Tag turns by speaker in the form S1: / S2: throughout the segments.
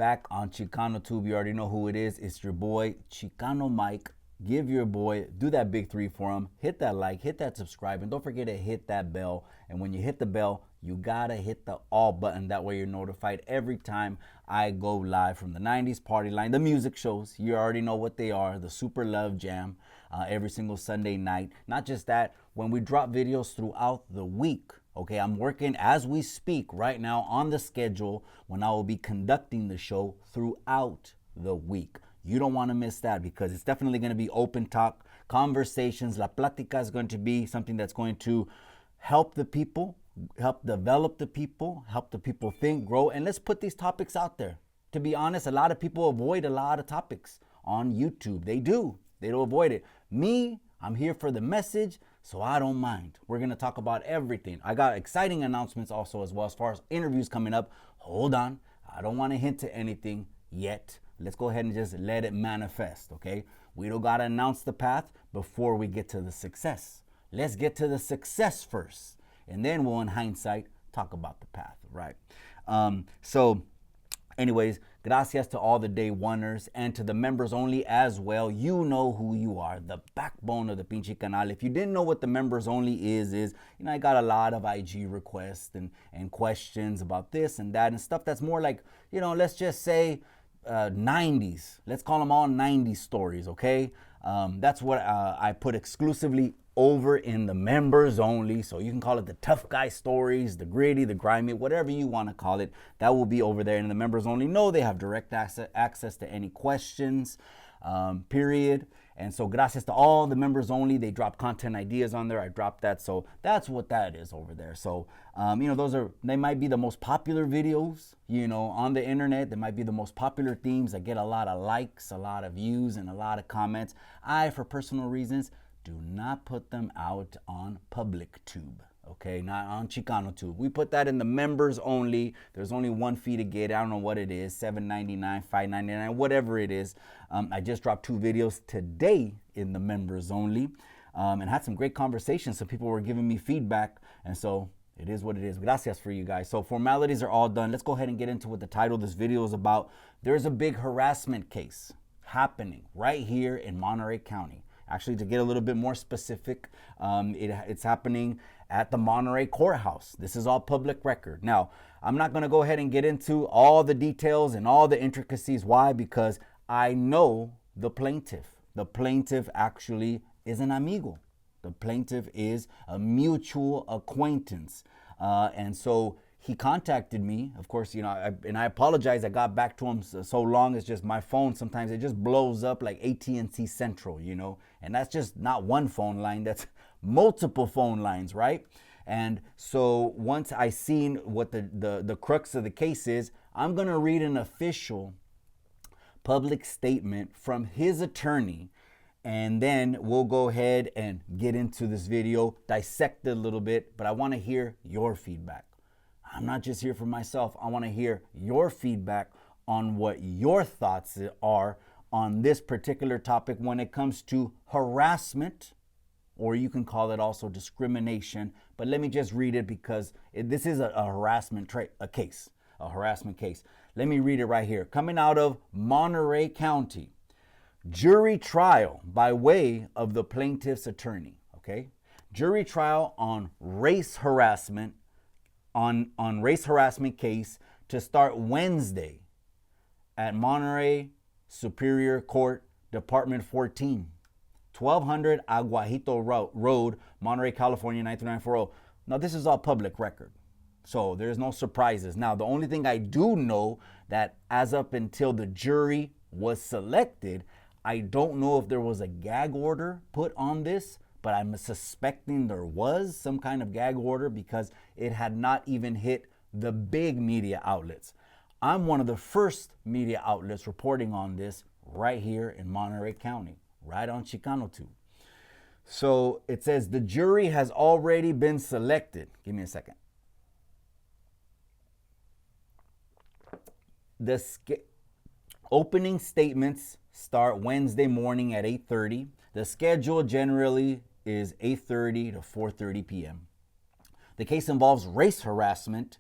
S1: back on Chicano Tube. You already know who it is. It's your boy, Chicano Mike. Give your boy, do that big 3 for him. Hit that like, hit that subscribe, and don't forget to hit that bell. And when you hit the bell, you gotta hit the all button. That way you're notified every time I go live from the 90s Party Line, the music shows. You already know what they are, the Super Love Jam, every single Sunday night. Not just that, when we drop videos throughout the week, okay, I'm working as we speak right now on the schedule when I will be conducting the show throughout the week. You don't want to miss that because it's definitely going to be open talk, conversations. La Plática is going to be something that's going to help the people, help develop the people, help the people think, grow, and let's put these topics out there. To be honest, a lot of people avoid a lot of topics on YouTube. They do. They don't avoid it. Me, I'm here for the message, so I don't mind. We're going to talk about everything. I got exciting announcements also as well as far as interviews coming up. Hold on. I don't want to hint to anything yet. Let's go ahead and just let it manifest, okay? We don't got to announce the path before we get to the success. Let's get to the success first, and then we'll, in hindsight, talk about the path, right? Anyways, gracias to all the day oneers and to the members only as well. You know who you are, the backbone of the Pinche Canal. If you didn't know what the members only is, I got a lot of IG requests and questions about this and that and stuff that's more like, let's just say 90s. Let's call them all 90s stories, okay? That's what I put exclusively over in the members only. So you can call it the tough guy stories, the gritty, the grimy, whatever you want to call it. That will be over there. And the members only know they have direct access to any questions, period. And so gracias to all the members only, they drop content ideas on there. I dropped that. So that's what that is over there. So, they might be the most popular videos, on the internet. They might be the most popular themes that get a lot of likes, a lot of views, and a lot of comments. I, for personal reasons, do not put them out on public tube, okay? Not on Chicano Tube. We put that in the members only. There's only one fee to get. I don't know what it is, $7.99, $5.99, whatever it is. I just dropped 2 videos today in the members only and had some great conversations. Some people were giving me feedback, and so it is what it is. Gracias for you guys. So formalities are all done. Let's go ahead and get into what the title of this video is about. There's a big harassment case happening right here in Monterey County. Actually, to get a little bit more specific, it's happening at the Monterey Courthouse. This is all public record. Now, I'm not going to go ahead and get into all the details and all the intricacies. Why? Because I know the plaintiff. The plaintiff actually is an amigo. The plaintiff is a mutual acquaintance. And so he contacted me, of course, and I apologize. I got back to him so long. It's just my phone. Sometimes it just blows up like AT&T Central, and that's just not one phone line. That's multiple phone lines, right? And so once I seen what the crux of the case is, I'm going to read an official public statement from his attorney, and then we'll go ahead and get into this video, dissect it a little bit, but I want to hear your feedback. I'm not just here for myself. I want to hear your feedback on what your thoughts are on this particular topic when it comes to harassment, or you can call it also discrimination. But let me just read it because this is a harassment case. Let me read it right here. Coming out of Monterey County, jury trial by way of the plaintiff's attorney. Okay, jury trial on race harassment. On race harassment case to start Wednesday at Monterey Superior Court, Department 14, 1200 Aguajito Road, Monterey, California, 93940. Now, this is all public record, so there's no surprises. Now, the only thing I do know that as up until the jury was selected, I don't know if there was a gag order put on this, but I'm suspecting there was some kind of gag order because it had not even hit the big media outlets. I'm one of the first media outlets reporting on this right here in Monterey County, right on Chicano Tube. So it says the jury has already been selected. Give me a second. The opening statements start Wednesday morning at 8:30. The schedule generally is 8:30 to 4:30 p.m. The case involves race harassment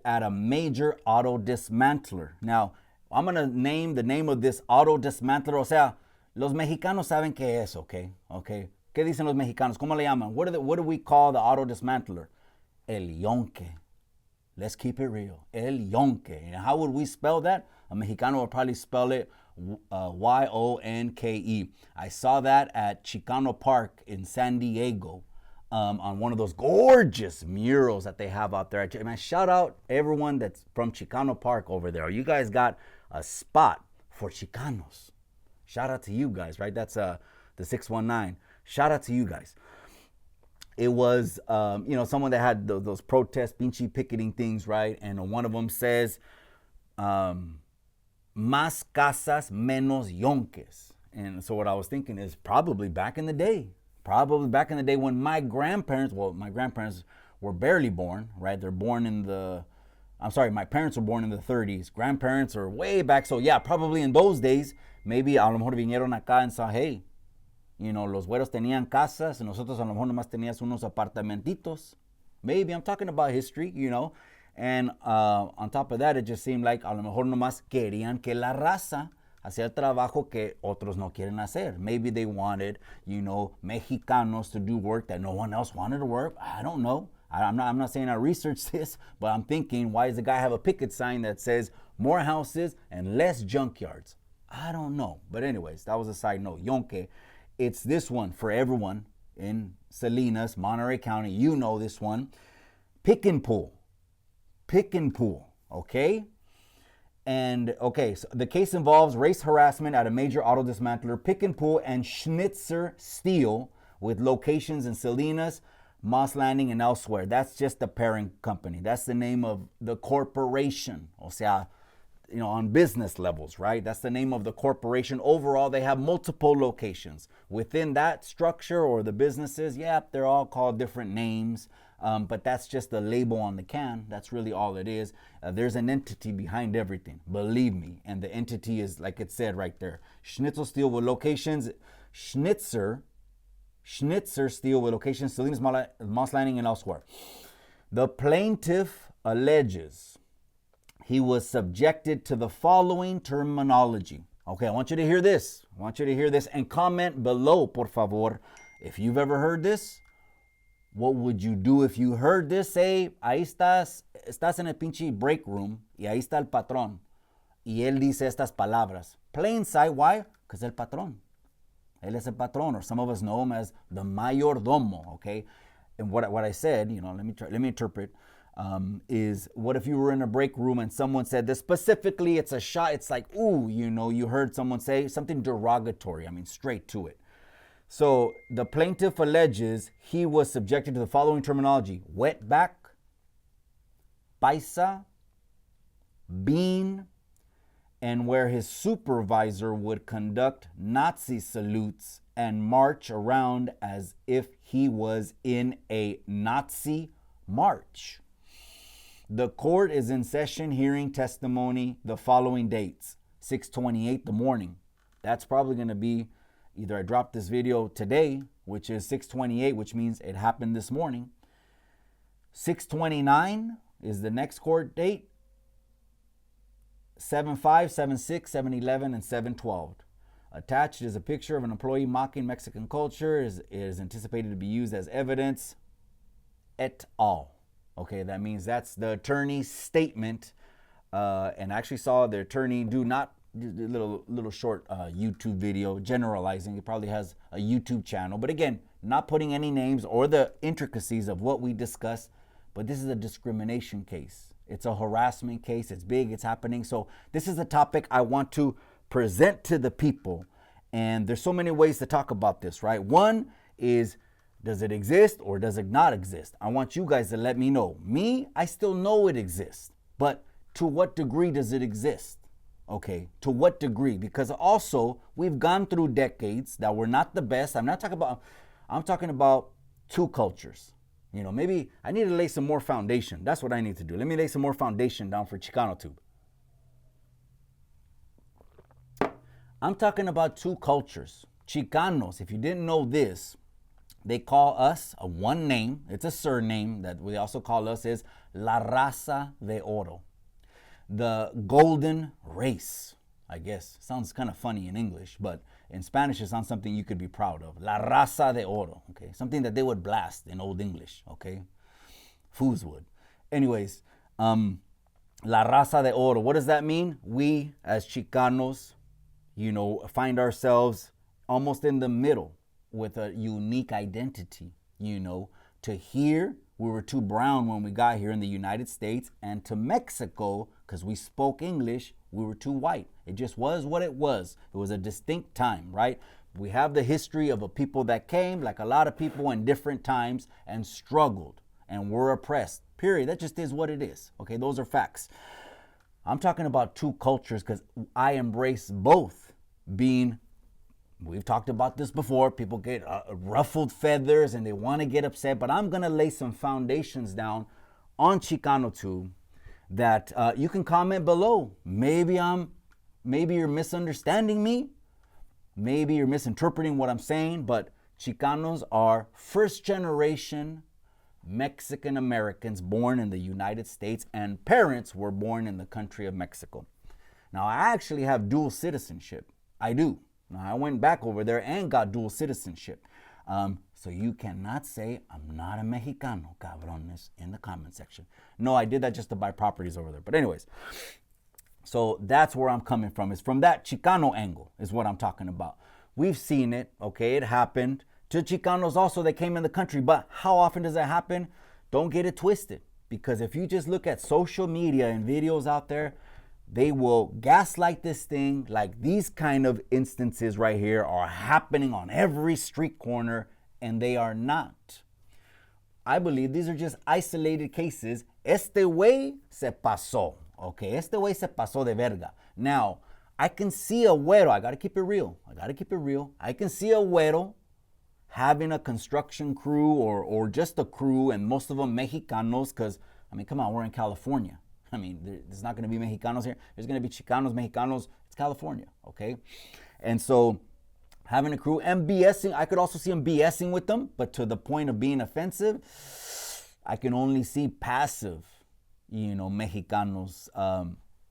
S1: at a major auto dismantler. Now, I'm going to name the name of this auto dismantler. O sea, los mexicanos saben qué es, okay? Okay. ¿Qué dicen los mexicanos? ¿Cómo le llaman? What do we call the auto dismantler? El yonke. Let's keep it real. El yonke. And how would we spell that? A Mexicano would probably spell it Y-O-N-K-E. I saw that at Chicano Park in San Diego on one of those gorgeous murals that they have out there. Man, shout out everyone that's from Chicano Park over there. You guys got a spot for Chicanos. Shout out to you guys, right? That's the 619. Shout out to you guys. It was, someone that had those protest, pinchy picketing things, right? And one of them says, más casas, menos yonques. And so what I was thinking is probably back in the day when my grandparents were barely born, right? They're born in my parents were born in the 30s. Grandparents are way back. So yeah, probably in those days, maybe a lo mejor vinieron acá and saw, hey, los güeros tenían casas, y nosotros a lo mejor nomás teníamos unos apartamentitos. Maybe, I'm talking about history, And on top of that, it just seemed like a lo mejor nomás querían que la raza hacía el trabajo que otros no quieren hacer. Maybe they wanted, Mexicanos to do work that no one else wanted to work. I don't know. I'm not saying I researched this, but I'm thinking, why does the guy have a picket sign that says more houses and less junkyards? I don't know. But anyways, that was a side note. Yonke. It's this one for everyone in Salinas, Monterey County. You know this one. Pick and pull, okay? And, okay, so the case involves race harassment at a major auto dismantler, Pick and Pull and Schnitzer Steel, with locations in Salinas, Moss Landing, and elsewhere. That's just the parent company. That's the name of the corporation. O sea, on business levels, right? That's the name of the corporation. Overall, they have multiple locations. Within that structure or the businesses, they're all called different names, but that's just the label on the can. That's really all it is. There's an entity behind everything, believe me, and the entity is, like it said right there, Schnitzel Steel with locations, Schnitzer Steel with locations, Salinas, Moss Landing, and elsewhere. The plaintiff alleges he was subjected to the following terminology. Okay, I want you to hear this. And comment below, por favor. If you've ever heard this, what would you do if you heard this? Say, ahí estás en el pinche break room, y ahí está el patrón, y él dice estas palabras. Plain sight, why? Because el patrón. Él es el patrón, or some of us know him as the mayordomo, okay? And what I said, let me interpret. Is what if you were in a break room and someone said this specifically, it's a shot, it's like, ooh, you heard someone say something derogatory, straight to it. So the plaintiff alleges he was subjected to the following terminology: wetback, paisa, bean, and where his supervisor would conduct Nazi salutes and march around as if he was in a Nazi march. The court is in session hearing testimony the following dates: 6:28 the morning. That's probably going to be either I dropped this video today, which is 6:28, which means it happened this morning. 6:29 is the next court date. 7:05, 7:06, 7:11, and 7:12. Attached is a picture of an employee mocking Mexican culture. It is anticipated to be used as evidence, et al. Okay, that means that's the attorney's statement. And I actually saw the attorney do not a little short YouTube video generalizing. He probably has a YouTube channel. But again, not putting any names or the intricacies of what we discuss. But this is a discrimination case. It's a harassment case. It's big. It's happening. So this is a topic I want to present to the people. And there's so many ways to talk about this, right? One is, does it exist or does it not exist? I want you guys to let me know. Me, I still know it exists. But to what degree does it exist? Okay, to what degree? Because also, we've gone through decades that were not the best. I'm talking about two cultures. Maybe I need to lay some more foundation. That's what I need to do. Let me lay some more foundation down for ChicanoTube. I'm talking about two cultures. Chicanos, if you didn't know this, they call us a one name. It's a surname that we also call us is La Raza de Oro. the golden race, I guess. Sounds kind of funny in English, but in Spanish it sounds something you could be proud of. La raza de oro, okay? Something that they would blast in Old English, okay? Fools would. Anyways, La raza de oro, what does that mean? We, as Chicanos, find ourselves almost in the middle with a unique identity, to here, we were too brown when we got here in the United States, and to Mexico, because we spoke English, we were too white. It just was what it was. It was a distinct time, right? We have the history of a people that came, like a lot of people in different times, and struggled and were oppressed. Period. That just is what it is. Okay, those are facts. I'm talking about two cultures because I embrace both. We've talked about this before, people get ruffled feathers and they want to get upset, but I'm going to lay some foundations down on Chicano Tube that you can comment below. Maybe you're misunderstanding me. Maybe you're misinterpreting what I'm saying, but Chicanos are first generation Mexican Americans born in the United States, and parents were born in the country of Mexico. Now, I actually have dual citizenship. I do. Now, I went back over there and got dual citizenship. So you cannot say I'm not a Mexicano, cabrones, in the comment section. No, I did that just to buy properties over there. But anyways, so that's where I'm coming from. It's from that Chicano angle is what I'm talking about. We've seen it, okay? It happened to Chicanos also that came in the country. But how often does that happen? Don't get it twisted. Because if you just look at social media and videos out there, they will gaslight this thing like these kind of instances right here are happening on every street corner, and they are not. I believe these are just isolated cases. Este güey se pasó. Okay, este güey se pasó de verga. Now, I can see a güero. I got to keep it real. I can see a güero having a construction crew or just a crew, and most of them Mexicanos, because, I mean, come on, we're in California. I mean, there's not going to be Mexicanos here. There's going to be Chicanos, Mexicanos. It's California, okay? And so having a crew and BSing, I could also see him BSing with them, but to the point of being offensive, I can only see passive, Mexicanos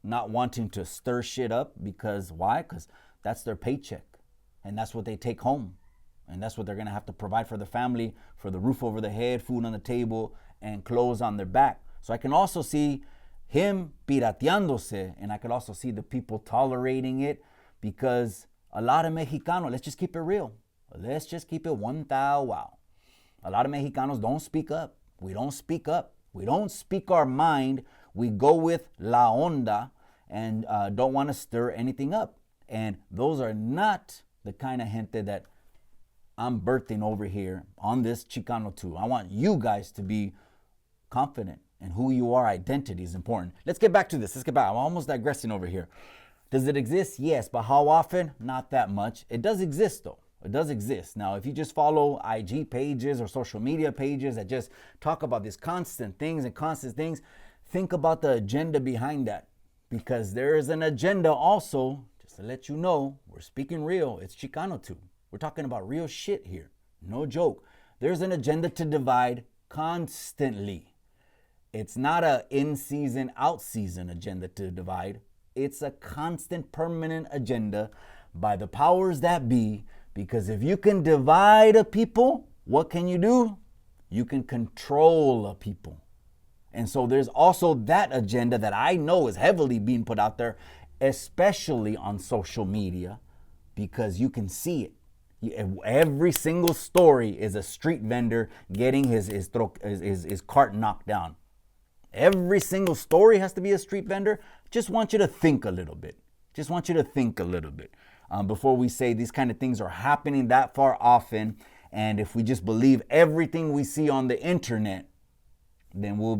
S1: not wanting to stir shit up because why? Because that's their paycheck and that's what they take home. And that's what they're going to have to provide for the family, for the roof over the head, food on the table, and clothes on their back. So I can also see him pirateándose, and I could also see the people tolerating it because a lot of Mexicanos, let's just keep it real. Let's just keep it 1,000 wow. A lot of Mexicanos don't speak up. We don't speak up. We don't speak our mind. We go with la onda and don't want to stir anything up. And those are not the kind of gente that I'm birthing over here on this Chicano too. I want you guys to be confident in who you are. Identity is important. Let's get back to this. I'm almost digressing over here. Does it exist? Yes, but how often? Not that much. It does exist though. It does exist. Now, if you just follow IG pages or social media pages that just talk about these constant things, think about the agenda behind that. Because there is an agenda also, just to let you know, we're speaking real. It's Chicano too. We're talking about real shit here. No joke. There's an agenda to divide constantly. It's not a in-season, out-season agenda to divide. It's a constant, permanent agenda by the powers that be. Because if you can divide a people, what can you do? You can control a people. And so there's also that agenda that I know is heavily being put out there, especially on social media, because you can see it. Every single story is a street vendor getting his cart knocked down. Every single story has to be a street vendor. Just want you to think a little bit. Before we say these kind of things are happening that far often. And if we just believe everything we see on the internet, then we'll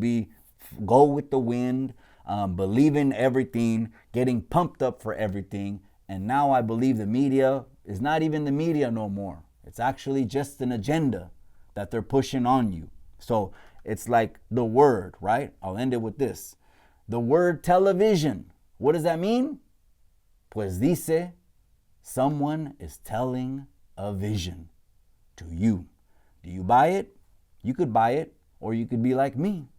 S1: go with the wind, believing everything, getting pumped up for everything. And now I believe the media is not even the media no more. It's actually just an agenda that they're pushing on you. So it's like the word, right? I'll end it with this. The word television. What does that mean? Pues dice, someone is telling a vision to you. Do you buy it? You could buy it, or you could be like me.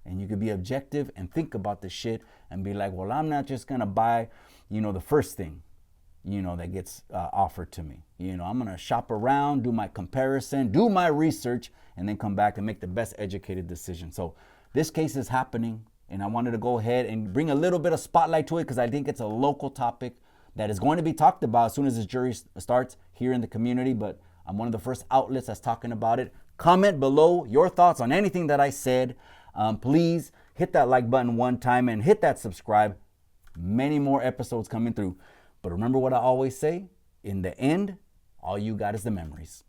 S1: And you could be objective and think about the shit and be like, well, I'm not just gonna buy, the first thing, that gets offered to me. I'm gonna shop around, do my comparison, do my research, and then come back and make the best educated decision. So this case is happening, and I wanted to go ahead and bring a little bit of spotlight to it because I think it's a local topic that is going to be talked about as soon as this jury starts here in the community. But I'm one of the first outlets that's talking about it. Comment below your thoughts on anything that I said. Please hit that like button one time and hit that subscribe. Many more episodes coming through. But remember what I always say, in the end, all you got is the memories.